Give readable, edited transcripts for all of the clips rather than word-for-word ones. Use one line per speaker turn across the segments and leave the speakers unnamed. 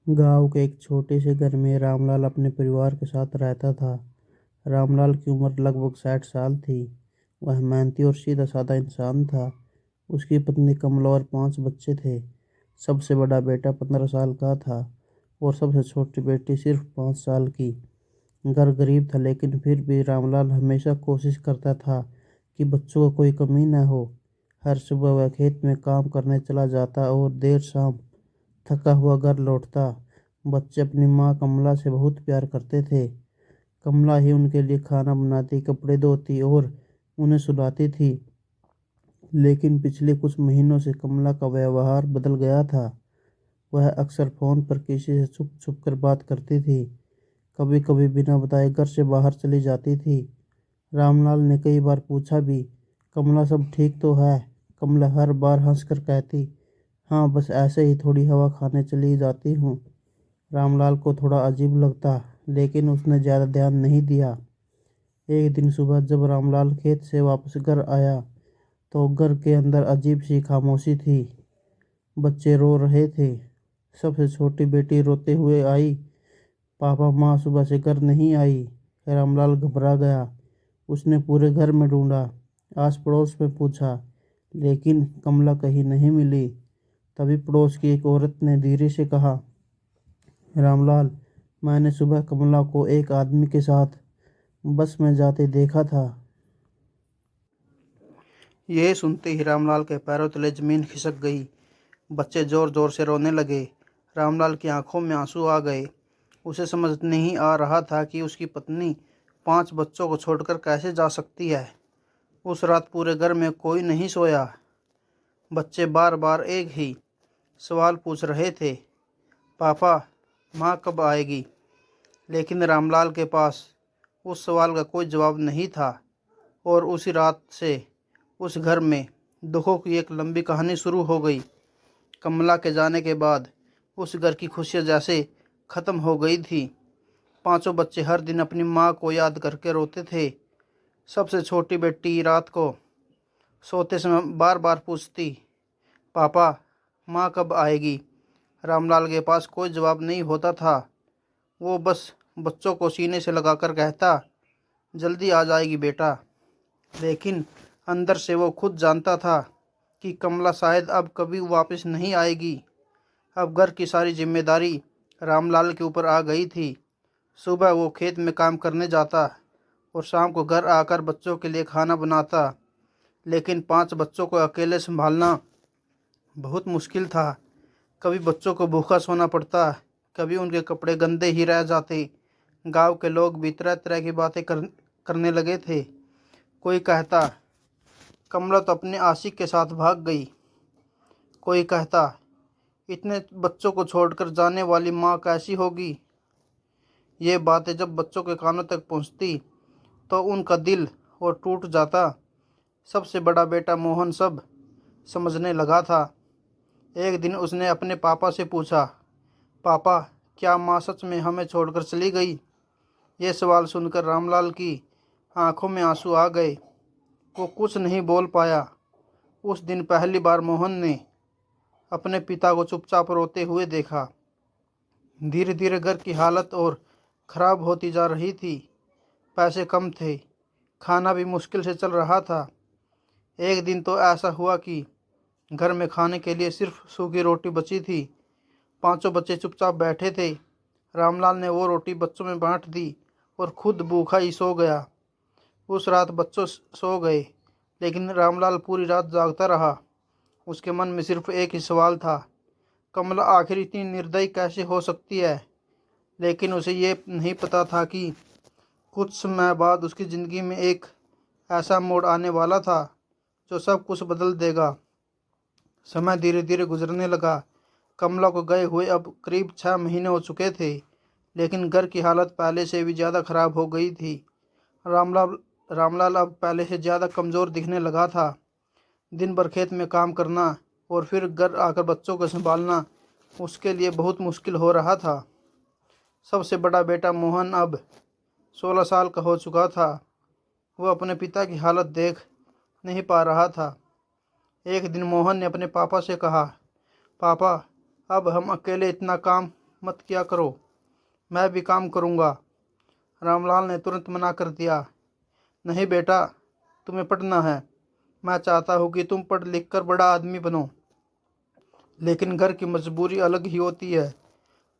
गांव के एक छोटे से घर में रामलाल अपने परिवार के साथ रहता था। रामलाल की उम्र लगभग 60 साल थी। वह मेहनती और सीधा साधा इंसान था। उसकी पत्नी कमला और 5 बच्चे थे। सबसे बड़ा बेटा 15 साल का था और सबसे छोटी बेटी सिर्फ 5 साल की। घर गरीब था लेकिन फिर भी रामलाल हमेशा कोशिश करता था कि बच्चों को कोई कमी न हो। हर सुबह वह खेत में काम करने चला जाता और देर शाम थका हुआ घर लौटता। बच्चे अपनी माँ कमला से बहुत प्यार करते थे। कमला ही उनके लिए खाना बनाती, कपड़े धोती और उन्हें सुलाती थी। लेकिन पिछले कुछ महीनों से कमला का व्यवहार बदल गया था। वह अक्सर फोन पर किसी से छुप छुप कर बात करती थी। कभी कभी बिना बताए घर से बाहर चली जाती थी। रामलाल ने कई बार पूछा भी, कमला सब ठीक तो है? कमला हर बार हंसकर कहती, हाँ बस ऐसे ही थोड़ी हवा खाने चली जाती हूँ। रामलाल को थोड़ा अजीब लगता लेकिन उसने ज़्यादा ध्यान नहीं दिया। एक दिन सुबह जब रामलाल खेत से वापस घर आया तो घर के अंदर अजीब सी खामोशी थी। बच्चे रो रहे थे। सबसे छोटी बेटी रोते हुए आई, पापा माँ सुबह से घर नहीं आई। रामलाल घबरा गया। उसने पूरे घर में ढूंढा, आस पड़ोस में पूछा, लेकिन कमला कहीं नहीं मिली। तभी पड़ोस की एक औरत ने धीरे से कहा, रामलाल, मैंने सुबह कमला को एक आदमी के साथ बस में जाते देखा था। यह सुनते ही रामलाल के पैरों तले जमीन खिसक गई। बच्चे जोर जोर से रोने लगे। रामलाल की आंखों में आंसू आ गए। उसे समझ नहीं आ रहा था कि उसकी पत्नी 5 बच्चों को छोड़कर कैसे जा सकती है। उस रात पूरे घर में कोई नहीं सोया। बच्चे बार बार एक ही सवाल पूछ रहे थे, पापा माँ कब आएगी? लेकिन रामलाल के पास उस सवाल का कोई जवाब नहीं था। और उसी रात से उस घर में दुखों की एक लंबी कहानी शुरू हो गई। कमला के जाने के बाद उस घर की खुशियाँ जैसे ख़त्म हो गई थी। पांचों बच्चे हर दिन अपनी माँ को याद करके रोते थे। सबसे छोटी बेटी रात को सोते समय बार बार पूछती, पापा माँ कब आएगी? रामलाल के पास कोई जवाब नहीं होता था। वो बस बच्चों को सीने से लगाकर कहता, जल्दी आ जाएगी बेटा। लेकिन अंदर से वो खुद जानता था कि कमला शायद अब कभी वापस नहीं आएगी। अब घर की सारी जिम्मेदारी रामलाल के ऊपर आ गई थी। सुबह वो खेत में काम करने जाता और शाम को घर आकर बच्चों के लिए खाना बनाता। लेकिन 5 बच्चों को अकेले संभालना बहुत मुश्किल था। कभी बच्चों को भूखा सोना पड़ता, कभी उनके कपड़े गंदे ही रह जाते। गांव के लोग भी तरह तरह की बातें करने लगे थे। कोई कहता, कमला तो अपने आशिक के साथ भाग गई। कोई कहता, इतने बच्चों को छोड़कर जाने वाली माँ कैसी होगी? ये बातें जब बच्चों के कानों तक पहुँचती तो उनका दिल और टूट जाता। सबसे बड़ा बेटा मोहन सब समझने लगा था। एक दिन उसने अपने पापा से पूछा, पापा क्या माँ सच में हमें छोड़कर चली गई? ये सवाल सुनकर रामलाल की आंखों में आंसू आ गए। वो कुछ नहीं बोल पाया। उस दिन पहली बार मोहन ने अपने पिता को चुपचाप रोते हुए देखा। धीरे धीरे घर की हालत और ख़राब होती जा रही थी। पैसे कम थे, खाना भी मुश्किल से चल रहा था। एक दिन तो ऐसा हुआ कि घर में खाने के लिए सिर्फ सूखी रोटी बची थी। पांचों बच्चे चुपचाप बैठे थे। रामलाल ने वो रोटी बच्चों में बांट दी और खुद भूखा ही सो गया। उस रात बच्चों सो गए लेकिन रामलाल पूरी रात जागता रहा। उसके मन में सिर्फ एक ही सवाल था, कमला आखिर इतनी निर्दयी कैसे हो सकती है? लेकिन उसे ये नहीं पता था कि कुछ समय बाद उसकी ज़िंदगी में एक ऐसा मोड़ आने वाला था जो सब कुछ बदल देगा। समय धीरे धीरे गुजरने लगा। कमला को गए हुए अब करीब 6 महीने हो चुके थे, लेकिन घर की हालत पहले से भी ज़्यादा खराब हो गई थी। रामलाल रामलाल अब पहले से ज़्यादा कमज़ोर दिखने लगा था। दिन भर खेत में काम करना और फिर घर आकर बच्चों को संभालना उसके लिए बहुत मुश्किल हो रहा था। सबसे बड़ा बेटा मोहन अब 16 साल का हो चुका था। वह अपने पिता की हालत देख नहीं पा रहा था। एक दिन मोहन ने अपने पापा से कहा, पापा अब हम अकेले इतना काम मत किया करो, मैं भी काम करूँगा। रामलाल ने तुरंत मना कर दिया। नहीं बेटा, तुम्हें पढ़ना है। मैं चाहता हूँ कि तुम पढ़ लिख कर बड़ा आदमी बनो, लेकिन घर की मजबूरी अलग ही होती है।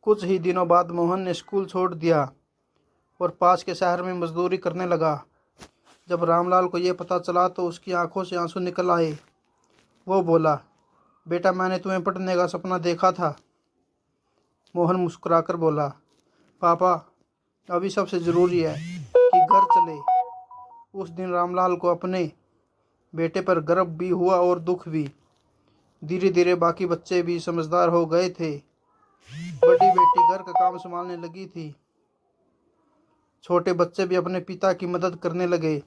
कुछ ही दिनों बाद मोहन ने स्कूल छोड़ दिया और पास के शहर में मजदूरी करने लगा। जब रामलाल को यह पता चला तो उसकी आंखों से आंसू निकल आए। वो बोला, बेटा मैंने तुम्हें पढ़ने का सपना देखा था। मोहन मुस्कुराकर बोला, पापा अभी सबसे ज़रूरी है कि घर चले। उस दिन रामलाल को अपने बेटे पर गर्व भी हुआ और दुख भी। धीरे धीरे बाकी बच्चे भी समझदार हो गए थे। बड़ी बेटी घर का काम संभालने लगी थी। छोटे बच्चे भी अपने पिता की मदद करने लगे।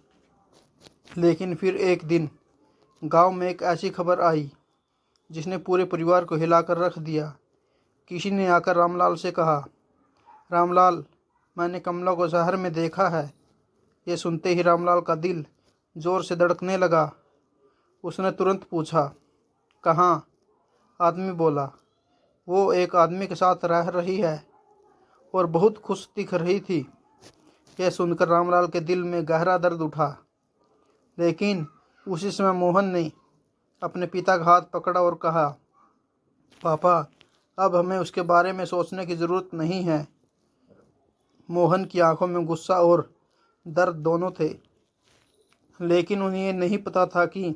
लेकिन फिर एक दिन गांव में एक ऐसी खबर आई जिसने पूरे परिवार को हिलाकर रख दिया। किसी ने आकर रामलाल से कहा, रामलाल, मैंने कमला को शहर में देखा है। ये सुनते ही रामलाल का दिल जोर से धड़कने लगा। उसने तुरंत पूछा, कहाँ? आदमी बोला, वो एक आदमी के साथ रह रही है और बहुत खुश दिख रही थी। यह सुनकर रामलाल के दिल में गहरा दर्द उठा। लेकिन उसी समय मोहन ने अपने पिता का हाथ पकड़ा और कहा, पापा अब हमें उसके बारे में सोचने की ज़रूरत नहीं है। मोहन की आंखों में गुस्सा और दर्द दोनों थे, लेकिन उन्हें ये नहीं पता था कि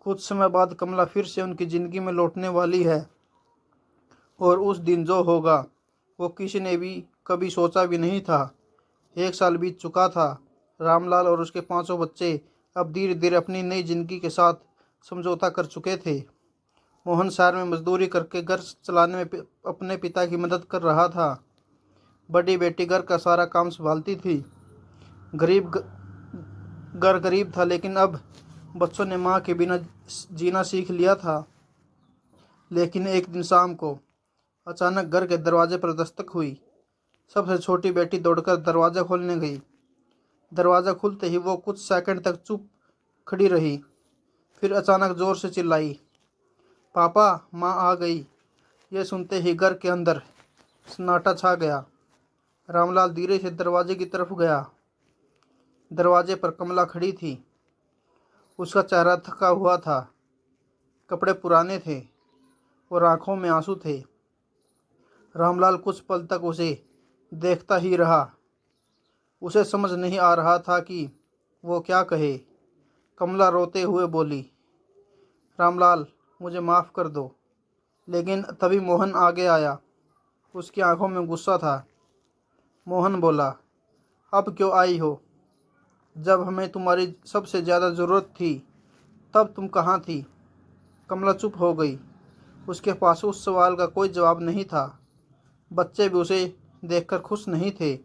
कुछ समय बाद कमला फिर से उनकी ज़िंदगी में लौटने वाली है। और उस दिन जो होगा वो किसी ने भी कभी सोचा भी नहीं था। 1 साल बीत चुका था। रामलाल और उसके 5 बच्चे अब धीरे धीरे अपनी नई जिंदगी के साथ समझौता कर चुके थे। मोहन शहर में मजदूरी करके घर चलाने में अपने पिता की मदद कर रहा था। बड़ी बेटी घर का सारा काम संभालती थी। घर गरीब था, लेकिन अब बच्चों ने माँ के बिना जीना सीख लिया था। लेकिन एक दिन शाम को अचानक घर के दरवाजे पर दस्तक हुई। सबसे छोटी बेटी दौड़कर दरवाज़ा खोलने गई। दरवाज़ा खुलते ही वो कुछ सेकंड तक चुप खड़ी रही। फिर अचानक ज़ोर से चिल्लाई, पापा, माँ आ गई। ये सुनते ही घर के अंदर सन्नाटा छा गया। रामलाल धीरे से दरवाजे की तरफ गया। दरवाजे पर कमला खड़ी थी। उसका चेहरा थका हुआ था, कपड़े पुराने थे और आंखों में आंसू थे। रामलाल कुछ पल तक उसे देखता ही रहा। उसे समझ नहीं आ रहा था कि वो क्या कहे। कमला रोते हुए बोली, रामलाल, मुझे माफ़ कर दो। लेकिन तभी मोहन आगे आया। उसकी आंखों में गुस्सा था। मोहन बोला, अब क्यों आई हो? जब हमें तुम्हारी सबसे ज़्यादा ज़रूरत थी तब तुम कहाँ थी? कमला चुप हो गई। उसके पास उस सवाल का कोई जवाब नहीं था। बच्चे भी उसे देखकर खुश नहीं थे,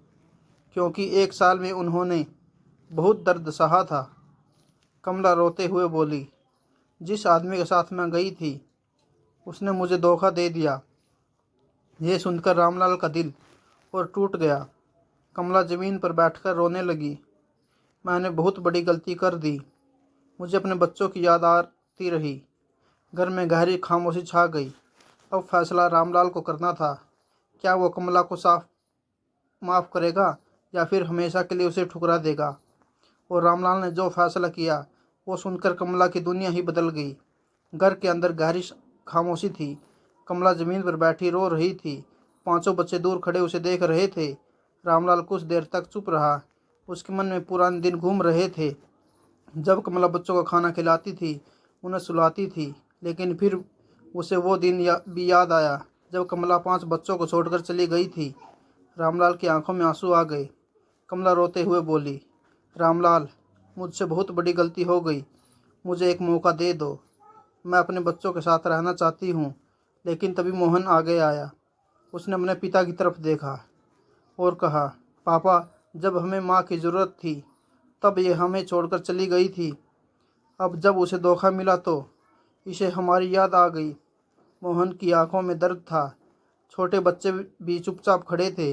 क्योंकि 1 साल में उन्होंने बहुत दर्द सहा था। कमला रोते हुए बोली, जिस आदमी के साथ मैं गई थी उसने मुझे धोखा दे दिया। यह सुनकर रामलाल का दिल और टूट गया। कमला ज़मीन पर बैठकर रोने लगी। मैंने बहुत बड़ी गलती कर दी। मुझे अपने बच्चों की याद आती रही। घर में गहरी खामोशी छा गई। अब फैसला रामलाल को करना था। क्या वो कमला को साफ माफ़ करेगा या फिर हमेशा के लिए उसे ठुकरा देगा? और रामलाल ने जो फैसला किया वो सुनकर कमला की दुनिया ही बदल गई। घर के अंदर गहरी खामोशी थी। कमला ज़मीन पर बैठी रो रही थी। 5 बच्चे दूर खड़े उसे देख रहे थे। रामलाल कुछ देर तक चुप रहा। उसके मन में पुराने दिन घूम रहे थे, जब कमला बच्चों को खाना खिलाती थी, उन्हें सुलाती थी। लेकिन फिर उसे वो दिन भी याद आया जब कमला 5 बच्चों को छोड़कर चली गई थी। रामलाल की आंखों में आंसू आ गए। कमला रोते हुए बोली, रामलाल, मुझसे बहुत बड़ी गलती हो गई। मुझे एक मौका दे दो। मैं अपने बच्चों के साथ रहना चाहती हूँ। लेकिन तभी मोहन आगे आया। उसने अपने पिता की तरफ देखा और कहा, पापा, जब हमें माँ की ज़रूरत थी तब ये हमें छोड़कर चली गई थी। अब जब उसे धोखा मिला तो इसे हमारी याद आ गई। मोहन की आंखों में दर्द था। छोटे बच्चे भी चुपचाप खड़े थे।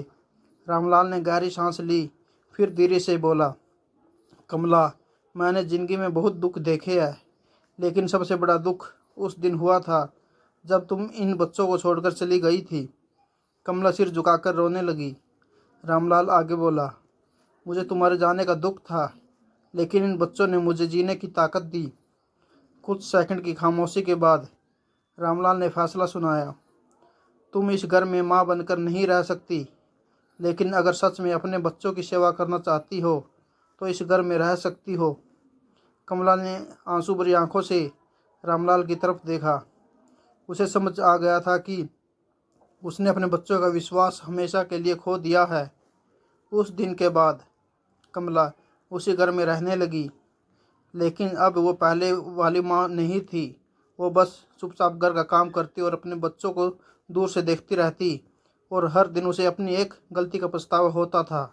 रामलाल ने गहरी सांस ली। फिर धीरे से बोला, कमला, मैंने ज़िंदगी में बहुत दुख देखे हैं, लेकिन सबसे बड़ा दुख उस दिन हुआ था जब तुम इन बच्चों को छोड़कर चली गई थी। कमला सिर झुकाकर रोने लगी। रामलाल आगे बोला, मुझे तुम्हारे जाने का दुख था, लेकिन इन बच्चों ने मुझे जीने की ताकत दी। कुछ सेकंड की खामोशी के बाद रामलाल ने फैसला सुनाया, तुम इस घर में माँ बनकर नहीं रह सकती, लेकिन अगर सच में अपने बच्चों की सेवा करना चाहती हो तो इस घर में रह सकती हो। कमला ने आंसू भरी आंखों से रामलाल की तरफ देखा। उसे समझ आ गया था कि उसने अपने बच्चों का विश्वास हमेशा के लिए खो दिया है। उस दिन के बाद कमला उसी घर में रहने लगी, लेकिन अब वो पहले वाली माँ नहीं थी। वो बस चुपचाप घर का काम करती और अपने बच्चों को दूर से देखती रहती, और हर दिन उसे अपनी एक गलती का पछतावा होता था।